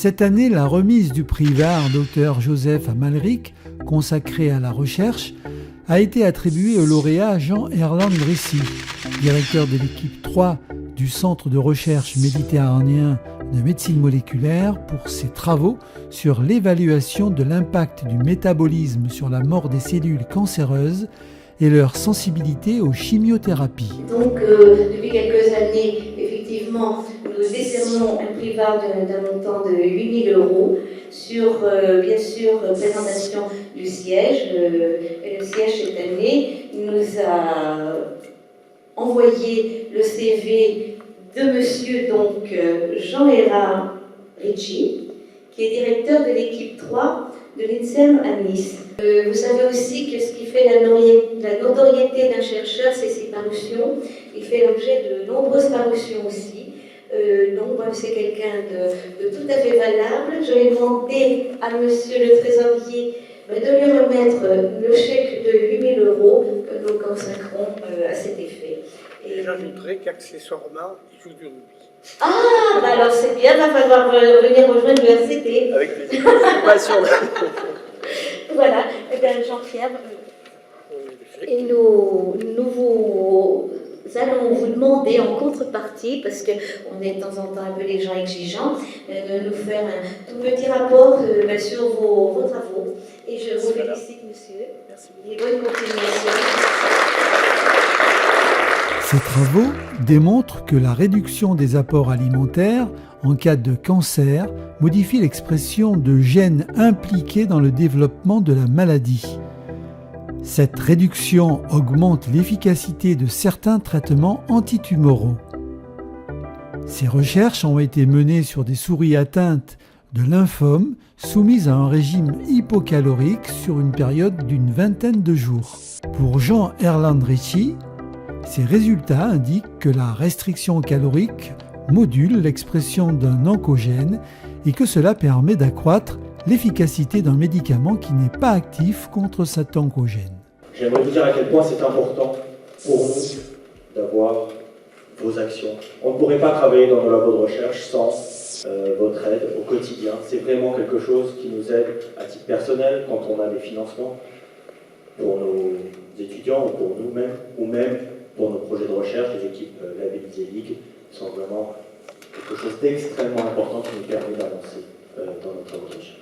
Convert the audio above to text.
Cette année, la remise du prix Var Dr Joseph Amalric, consacré à la recherche, a été attribuée au lauréat Jean-Erland Rissy, directeur de l'équipe 3 du Centre de recherche méditerranéen de médecine moléculaire, pour ses travaux sur l'évaluation de l'impact du métabolisme sur la mort des cellules cancéreuses et leur sensibilité aux chimiothérapies. Donc, depuis quelques années, effectivement, nous décernons un prix Var d'un montant de 8 000 € sur, bien sûr, présentation du siège. Et le siège, cette année, nous a envoyé le CV de monsieur donc, Jean-Erland Rissy, qui est directeur de l'équipe 3 de l'INSERM à Nice. Vous savez aussi que ce qui fait la notoriété d'un chercheur, c'est ses parutions. Il fait l'objet de nombreuses parutions aussi. Donc, c'est quelqu'un de tout à fait valable. Je vais demander à monsieur le trésorier de lui remettre le chèque de 8 000 € que nous consacrons à cet effet. Et j'ajouterais qu'accessoirement, il joue du rugby. Ah, bah alors c'est bien, il va falloir venir rejoindre l'URCT. Avec plaisir. Passion. Voilà, et bien Jean-Pierre, et nous allons vous demander en contrepartie, parce qu'on est de temps en temps un peu les gens exigeants, de nous faire un tout petit rapport sur vos travaux. Et je vous félicite, monsieur. Merci. Et bonne continuation. Ces travaux démontrent que la réduction des apports alimentaires en cas de cancer modifie l'expression de gènes impliqués dans le développement de la maladie. Cette réduction augmente l'efficacité de certains traitements antitumoraux. Ces recherches ont été menées sur des souris atteintes de lymphome soumises à un régime hypocalorique sur une période d'une vingtaine de jours. Pour Jean-Erland Rissy, ces résultats indiquent que la restriction calorique module l'expression d'un oncogène et que cela permet d'accroître l'efficacité d'un médicament qui n'est pas actif contre cet oncogène. J'aimerais vous dire à quel point c'est important pour nous d'avoir vos actions. On ne pourrait pas travailler dans nos labos de recherche sans votre aide au quotidien. C'est vraiment quelque chose qui nous aide à titre personnel quand on a des financements pour nos étudiants ou pour nous-mêmes, ou même pour nos projets de recherche. Les équipes labellisées Ligue sont vraiment quelque chose d'extrêmement important qui nous permet d'avancer dans notre recherche.